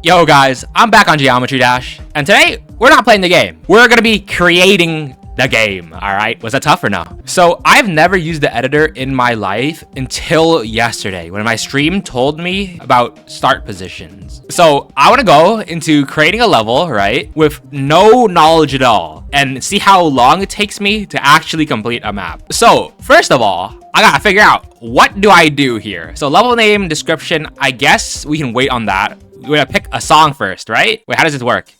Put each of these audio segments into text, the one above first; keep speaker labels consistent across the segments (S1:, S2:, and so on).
S1: Yo guys, I'm back on Geometry Dash, and today we're not playing the game. We're gonna be creating the game, alright? Was that tough or no? So I've never used the editor in my life until yesterday when my stream told me about start positions. So I wanna go into creating a level, right, with no knowledge at all and see how long it takes me to actually complete a map. So first of all, I gotta figure out what do I do here. So level name, description, I guess we can wait on that. We're gonna pick a song first, right? Wait, how does this work?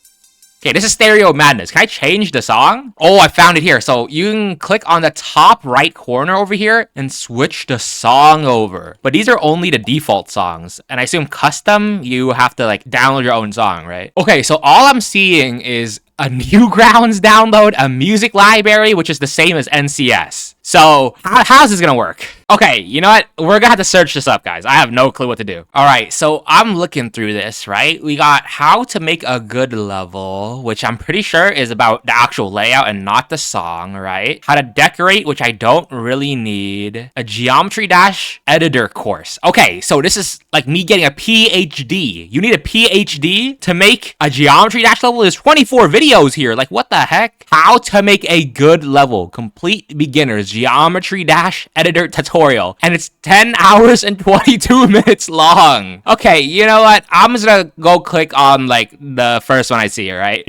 S1: Okay, this is Stereo Madness. Can I change the song? Oh, I found it here. So you can click on the top right corner over here and switch the song over. But these are only the default songs. And I assume custom, you have to like download your own song, right? Okay, so all I'm seeing is a Newgrounds download, a music library, which is the same as NCS. So how's this gonna work? Okay, you know what? We're gonna have to search this up, guys. I have no clue what to do. All right, so I'm looking through this, right? We got how to make a good level, which I'm pretty sure is about the actual layout and not the song, right? How to decorate, which I don't really need. A Geometry Dash editor course. Okay, so this is like me getting a PhD. You need a PhD to make a Geometry Dash level? There's 24 videos here. Like, what the heck? How to make a good level. Complete beginners Geometry Dash editor tutorial. And it's 10 hours and 22 minutes long. Okay, you know what? I'm just gonna go click on like the first one I see, right?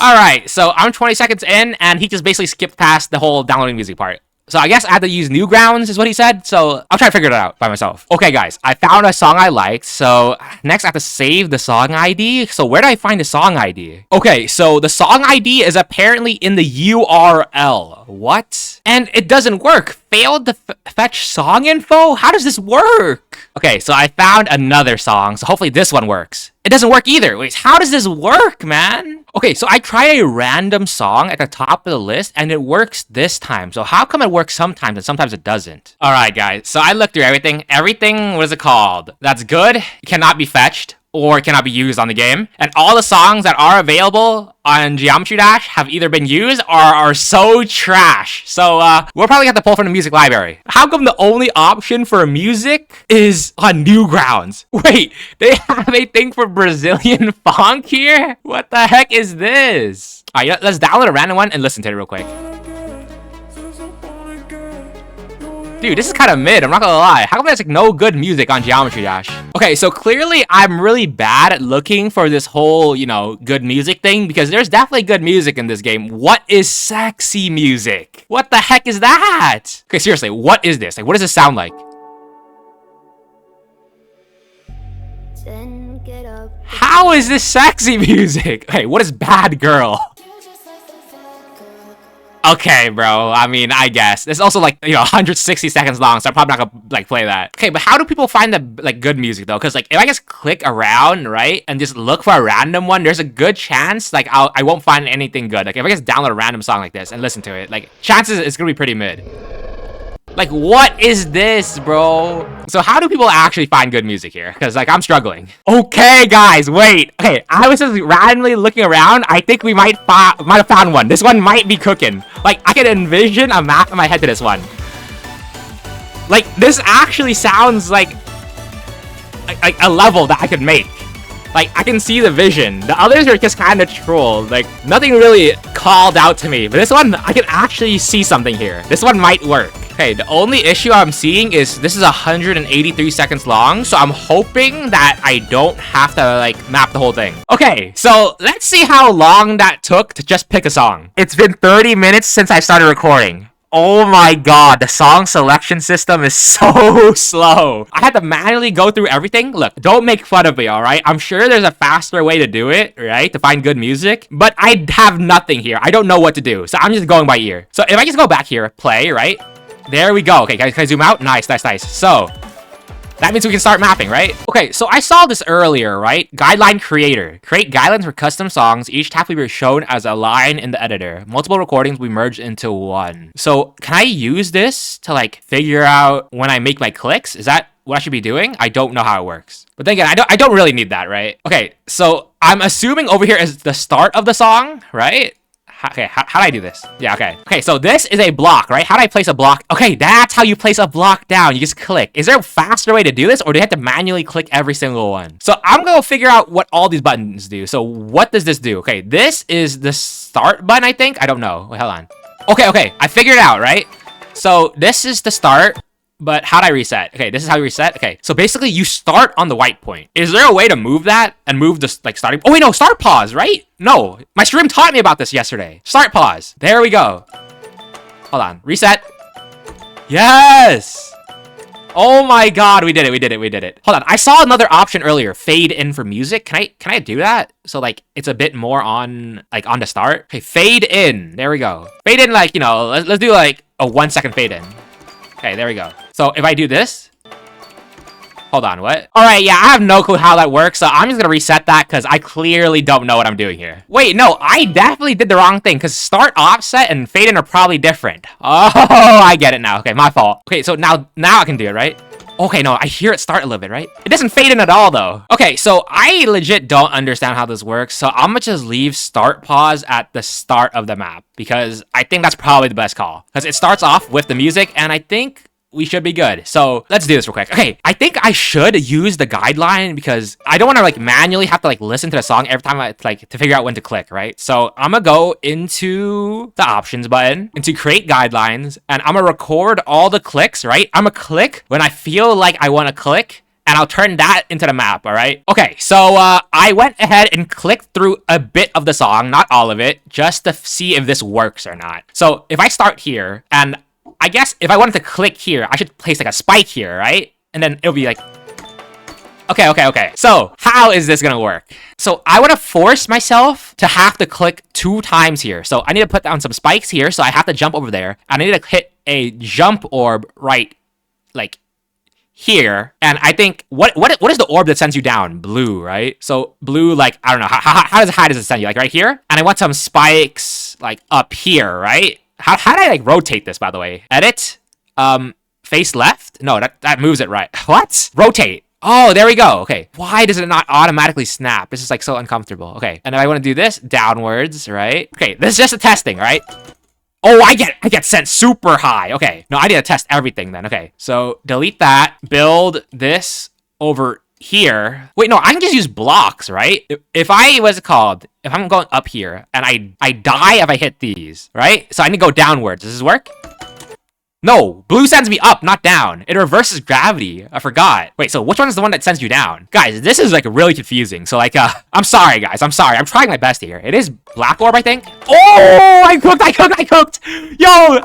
S1: Alright, so I'm 20 seconds in and he just basically skipped past the whole downloading music part. So I guess I had to use Newgrounds is what he said. So I'll try to figure it out by myself. Okay, guys, I found a song I liked. So next I have to save the song ID. So where do I find the song ID? Okay, so the song ID is apparently in the URL. What? And it doesn't work. Failed to fetch song info? How does this work? Okay, so I found another song. So hopefully this one works. It doesn't work either. Wait, how does this work, man? Okay, so I tried a random song at the top of the list and it works this time. So how come it works sometimes and sometimes it doesn't? All right, guys. So I looked through everything. Everything, what is it called? That's good. Cannot be fetched or cannot be used on the game. And all the songs that are available on Geometry Dash have either been used or are so trash. So we'll probably have to pull from the music library. How come the only option for music is on Newgrounds? Wait, they have a thing for Brazilian funk here? What the heck is this? All right, let's download a random one and listen to it real quick. Dude, this is kind of mid, I'm not gonna lie. How come there's like no good music on Geometry Dash? Okay, so clearly I'm really bad at looking for this whole, you know, good music thing because there's definitely good music in this game. What is sexy music? What the heck is that? Okay, seriously, what is this? Like, what does this sound like? How is this sexy music? Okay, what is bad girl? Okay, bro. I mean, I guess. It's also like, you know, 160 seconds long, so I'm probably not gonna like play that. Okay, but how do people find the like good music though? Because like if I just click around, right, and just look for a random one, there's a good chance like I won't find anything good. Like if I just download a random song like this and listen to it, like chances it's gonna be pretty mid. Like, what is this, bro? So how do people actually find good music here? Because, like, I'm struggling. Okay, guys, wait. Okay, I was just randomly looking around. I think we might have found one. This one might be cooking. Like, I can envision a map in my head to this one. Like, this actually sounds like a level that I could make. Like, I can see the vision. The others are just kind of trolled. Like, nothing really called out to me. But this one, I can actually see something here. This one might work. Okay, the only issue I'm seeing is this is 183 seconds long, so I'm hoping that I don't have to, like, map the whole thing. Okay, so let's see how long that took to just pick a song. It's been 30 minutes since I started recording. Oh my god, the song selection system is so slow. I had to manually go through everything. Look, don't make fun of me, alright? I'm sure there's a faster way to do it, right? To find good music. But I have nothing here. I don't know what to do. So I'm just going by ear. So if I just go back here, play, right? There we go. Okay, can I zoom out? Nice, nice, nice. So that means we can start mapping, right? Okay, so I saw this earlier, right? Guideline creator. Create guidelines for custom songs. Each tab will be shown as a line in the editor. Multiple recordings will be merged into one. So can I use this to like figure out when I make my clicks? Is that what I should be doing? I don't know how it works. But then again, I don't really need that, right? Okay, so I'm assuming over here is the start of the song, right? Okay, how do I do this? Yeah, okay. Okay, so this is a block, right? How do I place a block? Okay, that's how you place a block down. You just click. Is there a faster way to do this, or do you have to manually click every single one? So I'm gonna figure out what all these buttons do. So what does this do? Okay, this is the start button, I think. I don't know. Wait, hold on. Okay, I figured it out, right? So this is the start. But how do I reset? Okay, this is how you reset. Okay, so basically you start on the white point. Is there a way to move that and move this like starting? Oh wait, no, start pause, right? No, my stream taught me about this yesterday. Start pause. There we go. Hold on, reset. Yes. Oh my God, we did it. Hold on, I saw another option earlier. Fade in for music. Can I do that? So like it's a bit more on like on the start. Okay, fade in. There we go. Fade in like let's do like a 1 second fade in. Okay, there we go. So if I do this, hold on, what? All right, yeah, I have no clue how that works, so I'm just gonna reset that because I clearly don't know what I'm doing here. Wait, no, I definitely did the wrong thing because start offset and fade in are probably different. Oh, I get it now. Okay, my fault. Okay, so now I can do it, right? Okay, no, I hear it start a little bit, right? It doesn't fade in at all, though. Okay, so I legit don't understand how this works, so I'm gonna just leave start pause at the start of the map because I think that's probably the best call because it starts off with the music, and I think we should be good. So let's do this real quick. Okay, I think I should use the guideline because I don't want to like manually have to like listen to the song every time I like to figure out when to click, right? So I'm gonna go into the options button, into create guidelines, and I'm gonna record all the clicks, right? I'm gonna click when I feel like I want to click, and I'll turn that into the map, all right? Okay, so I went ahead and clicked through a bit of the song, not all of it, just to see if this works or not. So if I start here, and I guess if I wanted to click here, I should place like a spike here, right? And then it'll be like, okay. So how is this gonna work? So I want to force myself to have to click 2 times here. So I need to put down some spikes here. So I have to jump over there. And I need to hit a jump orb right like here. And I think, what is the orb that sends you down? Blue, right? So blue, like, I don't know. How does it send you? Like right here? And I want some spikes like up here, right? How do I like rotate this, by the way? Edit, face left? No, that moves it right. What? Rotate. Oh, there we go. Okay. Why does it not automatically snap? This is like so uncomfortable. Okay. And if I want to do this downwards, right? Okay. This is just a testing, right? Oh, I get sent super high. Okay. No, I need to test everything then. Okay. So delete that, build this over here. Wait, no, I can just use blocks, right? If I'm going up here and I die if I hit these, right? So I need to go downwards. Does this work? No, blue sends me up, not down. It reverses gravity. I forgot. Wait, so which one is the one that sends you down? Guys, this is like really confusing. So like, I'm sorry, guys. I'm sorry. I'm trying my best here. It is black orb, I think. Oh, I cooked. Yo,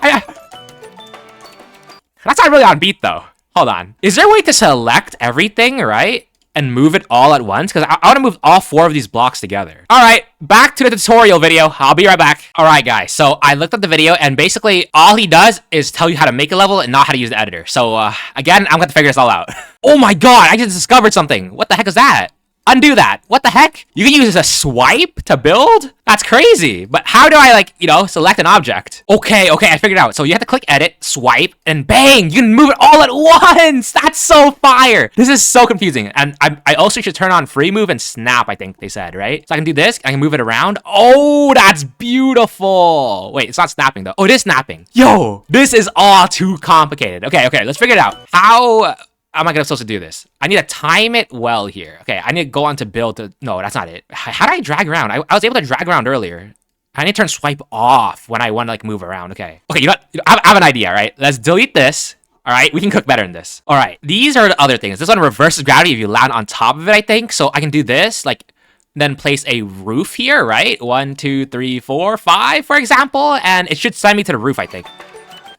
S1: that's not really on beat though. Hold on. Is there a way to select everything, right? And move it all at once? Because I want to move all 4 of these blocks together. All right, back to the tutorial video. I'll be right back. All right, guys. So I looked at the video, and basically all he does is tell you how to make a level and not how to use the editor. So again, I'm going to figure this all out. Oh my God, I just discovered something. What the heck is that? Undo that. What the heck? You can use a swipe to build? That's crazy. But how do I, like, select an object? Okay, I figured it out. So you have to click edit, swipe, and bang, you can move it all at once. That's so fire. This is so confusing. And I also should turn on free move and snap, I think they said, right? So I can do this. I can move it around. Oh, that's beautiful. Wait, it's not snapping, though. Oh, it is snapping. Yo, this is all too complicated. Okay, let's figure it out. How am I supposed to do this? I need to time it well here. Okay, I need to go on to build to... No, that's not it. How do I drag around? I was able to drag around earlier. I need to turn swipe off when I want to like move around. Okay, you know what? I have an idea, right? Let's delete this. All right, we can cook better in this. All right, these are the other things. This one reverses gravity if you land on top of it, I think. So I can do this, like, then place a roof here, right? 1, 2, 3, 4, 5, for example. And it should send me to the roof, I think.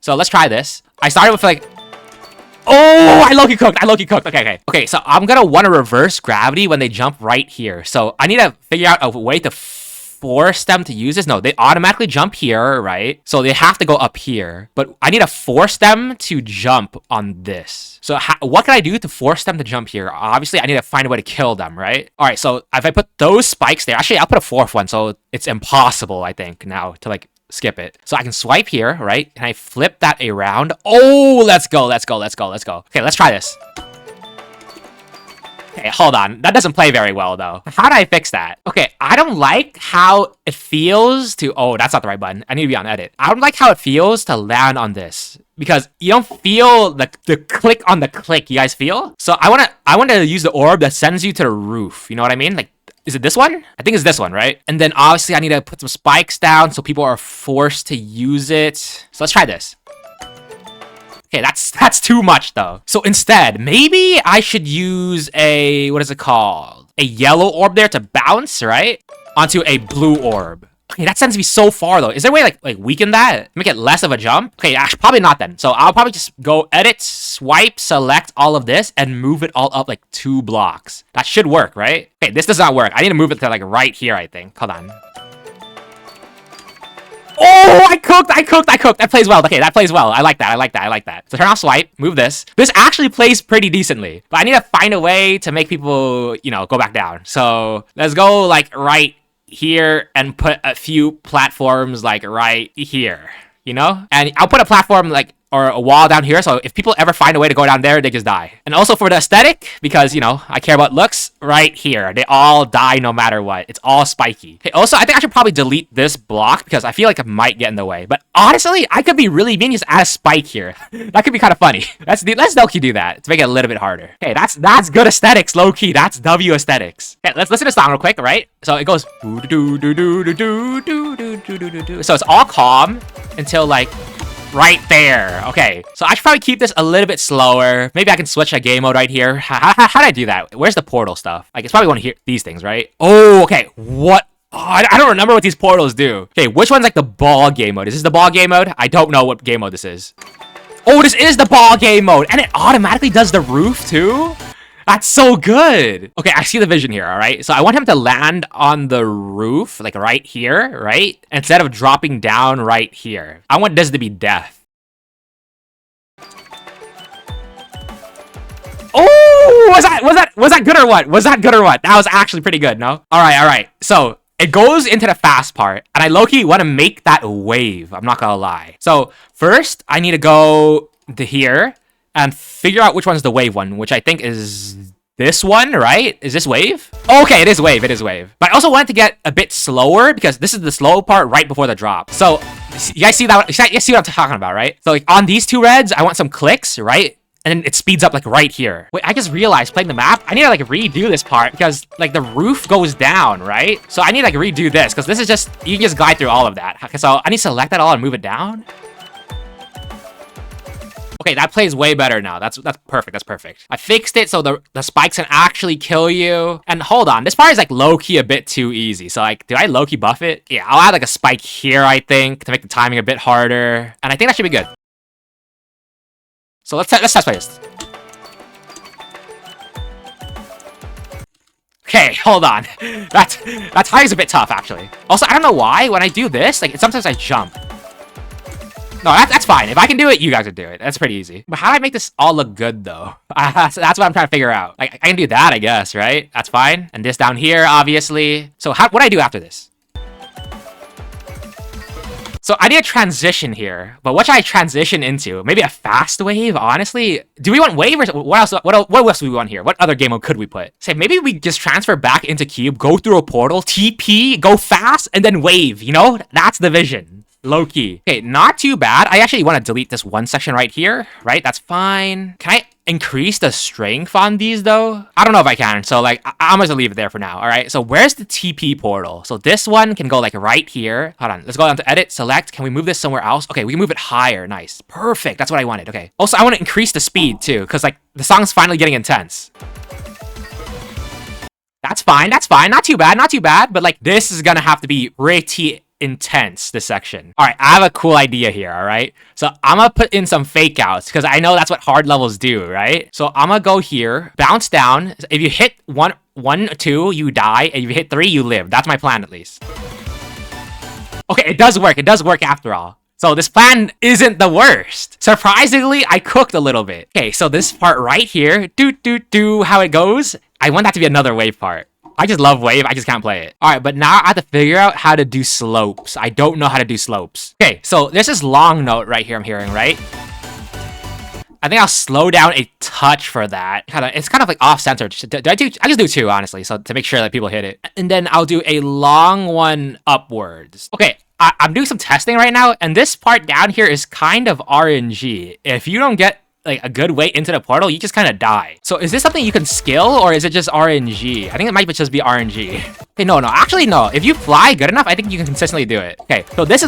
S1: So let's try this. I started with like... Oh, I low-key cooked. Okay, so I'm gonna want to reverse gravity when they jump right here. So I need to figure out a way to force them to use this. No, they automatically jump here, right? So they have to go up here. But I need to force them to jump on this. So what can I do to force them to jump here? Obviously, I need to find a way to kill them, right? All right, so if I put those spikes there... Actually, I'll put a 4th one, so it's impossible, I think, now to, like, skip it. So I can swipe here, right? Can I flip that around? Oh, let's go. Okay, let's try this. Okay, hold on. That doesn't play very well, though. How do I fix that? Okay, I don't like how it feels to... Oh, that's not the right button. I need to be on edit. I don't like how it feels to land on this. Because you don't feel the click on the click. You guys feel? So I want to use the orb that sends you to the roof. You know what I mean? Like, is it this one? I think it's this one, right? And then obviously I need to put some spikes down so people are forced to use it. So let's try this. Okay, that's too much though. So instead, maybe I should use a, what is it called? A yellow orb there to bounce, right? Onto a blue orb. Okay, that sends me so far though. Is there a way like weaken that? Make it less of a jump? Okay, actually, probably not then. So I'll probably just go edit, swipe, select all of this, and move it all up like 2 blocks. That should work, right? Okay, this does not work. I need to move it to like right here, I think. Hold on. Oh, I cooked. That plays well. Okay, that plays well. I like that. So turn off swipe, move this. This actually plays pretty decently, but I need to find a way to make people, you know, go back down. So let's go like right here and put a few platforms like right here, you know? And I'll put a platform like, or a wall down here, so if people ever find a way to go down there, they just die. And also for the aesthetic, because, you know, I care about looks, right here. They all die no matter what. It's all spiky. Okay, also, I think I should probably delete this block, because I feel like it might get in the way. But honestly, I could be really mean, just add a spike here. That could be kind of funny. Let's low-key do that, to make it a little bit harder. Okay, that's good aesthetics, low-key. That's W aesthetics. Okay, let's listen to the song real quick, right? So it goes... So it's all calm until, like... right there. Okay, so I should probably keep this a little bit slower. Maybe I can switch a game mode right here. How did I do that? Where's the portal stuff? Like, it's probably one of these things, right? Oh, okay. What? Oh, I don't remember what these portals do. Okay, which one's like the ball game mode? Is this the ball game mode? I don't know what game mode this is. Oh, this is the ball game mode. And it automatically does the roof too? That's so good. Okay, I see the vision here, all right? So I want him to land on the roof, like right here, right? Instead of dropping down right here. I want this to be death. Oh, was that good or what? Was that good or what? That was actually pretty good, no? All right. So it goes into the fast part, and I low-key want to make that wave. I'm not gonna lie. So first, I need to go to here and figure out which one's the wave one, which I think is this one, right? Is this wave? Okay, it is wave. But I also wanted to get a bit slower because this is the slow part right before the drop. So you guys see that? You see what I'm talking about, right? So like on these 2 reds, I want some clicks, right? And then it speeds up like right here. Wait, I just realized playing the map, I need to like redo this part because like the roof goes down, right? So I need to like redo this because this is just, you can just glide through all of that. So I need to select that all and move it down. Okay, that plays way better now. That's perfect. I fixed it so the spikes can actually kill you. And hold on, this part is like low-key a bit too easy. So like, did I low-key buff it? Yeah, I'll add like a spike here, I think, to make the timing a bit harder. And I think that should be good. So let's test play this. Okay, hold on. That timing's a bit tough, actually. Also, I don't know why, when I do this, like, sometimes I jump. No, that's fine. If I can do it, you guys can do it. That's pretty easy. But how do I make this all look good, though? That's what I'm trying to figure out. Like, I can do that, I guess, right? That's fine. And this down here, obviously. So what do I do after this? So I need a transition here. But what should I transition into? Maybe a fast wave, honestly? Do we want wave or what else? What else do we want here? What other game mode could we put? Say, maybe we just transfer back into Cube, go through a portal, TP, go fast, and then wave, you know? That's the vision. Low-key. Okay, not too bad. I actually want to delete this one section right here, right? That's fine. Can I increase the strength on these, though? I don't know if I can. So, like, I'm going to leave it there for now, all right? So, where's the TP portal? So, this one can go, like, right here. Hold on. Let's go down to edit, select. Can we move this somewhere else? Okay, we can move it higher. Nice. Perfect. That's what I wanted. Okay. Also, I want to increase the speed, too, because, like, the song's finally getting intense. That's fine. Not too bad. But, like, this is going to have to be pretty intense, this section. All right, I have a cool idea here, all right? So I'm gonna put in some fake outs because I know that's what hard levels do, right? So I'm gonna go here, bounce down. If you hit one, 2, you die. And if you hit 3, you live. That's my plan, at least. Okay, it does work after all. So this plan isn't the worst. Surprisingly, I cooked a little bit. Okay, so this part right here, how it goes, I want that to be another wave part. I just love wave, I just can't play it. All right, but now I have to figure out how to do slopes. I don't know how to do slopes. Okay, so there's this long note right here I'm hearing, right? I think I'll slow down a touch for that. It's kind of like off-center. I just do 2, honestly, so to make sure that people hit it. And then I'll do a long one upwards. Okay, I'm doing some testing right now, and this part down here is kind of RNG. If you don't get like a good way into the portal, you just kind of die. So is this something you can skill, or is it just RNG? I think it might just be RNG. Okay, no, actually no. If you fly good enough, I think you can consistently do it. Okay, so this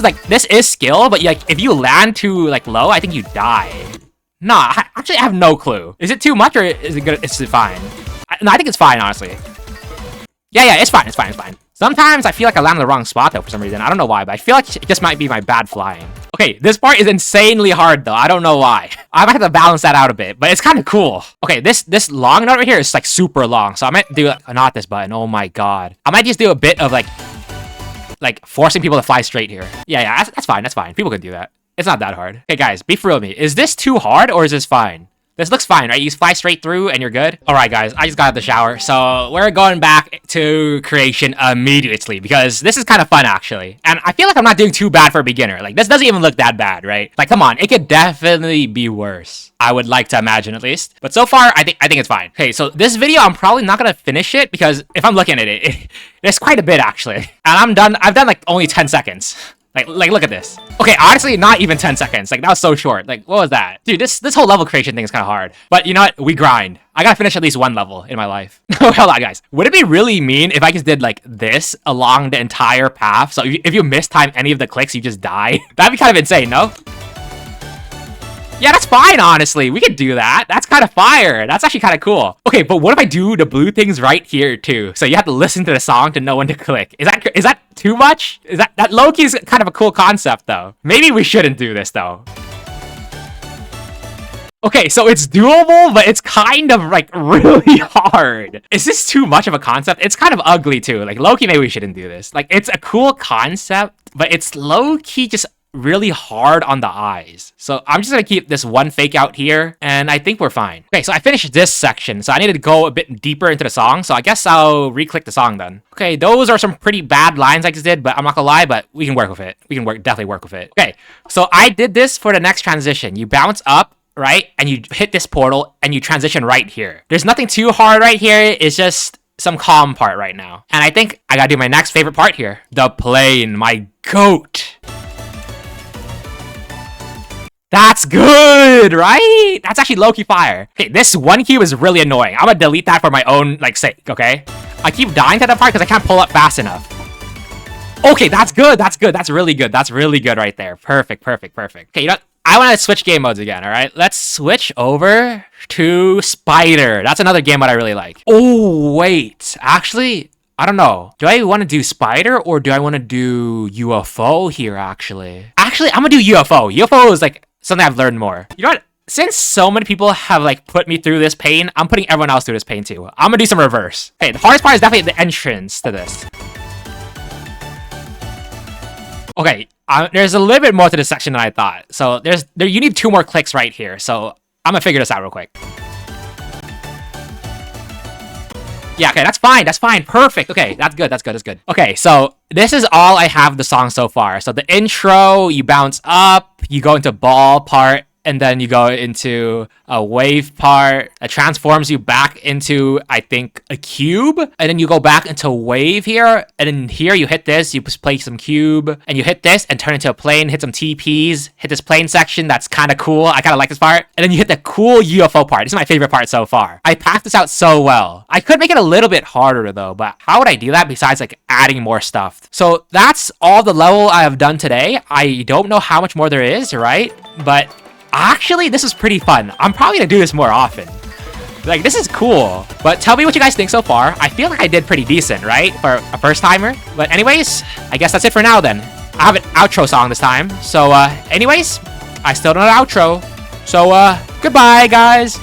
S1: is skill, but like if you land too like low, I think you die. Nah, actually I have no clue. Is it too much or is it good? Is it fine? No, I think it's fine, honestly. Yeah, it's fine. Sometimes I feel like I land in the wrong spot though for some reason. I don't know why, but I feel like it just might be my bad flying. Okay, this part is insanely hard though. I don't know why. I might have to balance that out a bit, but it's kind of cool. Okay, this long note right here is like super long, so I might do not this button. Oh my god. I might just do a bit of like forcing people to fly straight here. Yeah, that's fine. People can do that. It's not that hard. Okay, guys, be for real with me. Is this too hard or is this fine? This looks fine, right? You fly straight through and you're good. All right, guys, I just got out of the shower. So we're going back to creation immediately because this is kind of fun, actually. And I feel like I'm not doing too bad for a beginner. Like, this doesn't even look that bad, right? Like, come on, it could definitely be worse. I would like to imagine, at least. But so far, I think it's fine. Okay, so this video, I'm probably not going to finish it because if I'm looking at it, there's quite a bit, actually. And I'm done. I've done, like, only 10 seconds. Like, look at this. Okay, honestly, not even 10 seconds. Like, that was so short. Like, what was that? Dude, this whole level creation thing is kind of hard. But you know what? We grind. I gotta finish at least one level in my life. Hold on, guys. Would it be really mean if I just did, like, this along the entire path? So if you mistime any of the clicks, you just die? That'd be kind of insane, no? Yeah, that's fine, honestly. We could do that. That's kind of fire. That's actually kind of cool. Okay, but what if I do the blue things right here, too? So you have to listen to the song to know when to click. Is that too much? That low-key is kind of a cool concept, though. Maybe we shouldn't do this, though. Okay, so it's doable, but it's kind of, like, really hard. Is this too much of a concept? It's kind of ugly, too. Like, low-key, maybe we shouldn't do this. Like, it's a cool concept, but it's low-key just really hard on the eyes. So I'm just gonna keep this one fake out here, and I think we're fine. Okay, so I finished this section, so I needed to go a bit deeper into the song, so I guess I'll re-click the song then. Okay, those are some pretty bad lines I just did, but I'm not gonna lie, but we can work with it. We can definitely work with it. Okay, so I did this for the next transition. You bounce up, right, and you hit this portal, and you transition right here. There's nothing too hard right here, it's just some calm part right now. And I think I gotta do my next favorite part here. The plane, my goat. That's good, right? That's actually low-key fire. Okay, this one cube is really annoying. I'm gonna delete that for my own, like, sake, okay? I keep dying to that part because I can't pull up fast enough. Okay, that's good. That's really good. That's really good right there. Perfect. Okay, you know what? I want to switch game modes again, all right? Let's switch over to Spider. That's another game mode I really like. Oh, wait. Actually, I don't know. Do I want to do Spider or do I want to do UFO here, actually? Actually, I'm going to do UFO. UFO is, like, something I've learned more. You know what? Since so many people have, like, put me through this pain, I'm putting everyone else through this pain, too. I'm gonna do some reverse. Okay, the hardest part is definitely the entrance to this. Okay, there's a little bit more to this section than I thought. So, you need 2 more clicks right here. So, I'm gonna figure this out real quick. Yeah, okay, that's fine. Perfect. Okay, that's good. Okay, so this is all I have the song so far. So the intro, you bounce up, you go into ball part, and then you go into a wave part that transforms you back into, I think, a cube. And then you go back into wave here. And then here you hit this, you play some cube, and you hit this and turn into a plane, hit some TPs, hit this plane section. That's kind of cool. I kind of like this part. And then you hit the cool UFO part. This is my favorite part so far. I packed this out so well. I could make it a little bit harder though, but how would I do that besides like adding more stuff? So that's all the level I have done today. I don't know how much more there is, right? But actually, this is pretty fun. I'm probably gonna do this more often. Like, this is cool. But tell me what you guys think so far. I feel like I did pretty decent, right? For a first timer. But anyways, I guess that's it for now then. I have an outro song this time. So, anyways, I still don't know the outro. So, goodbye, guys.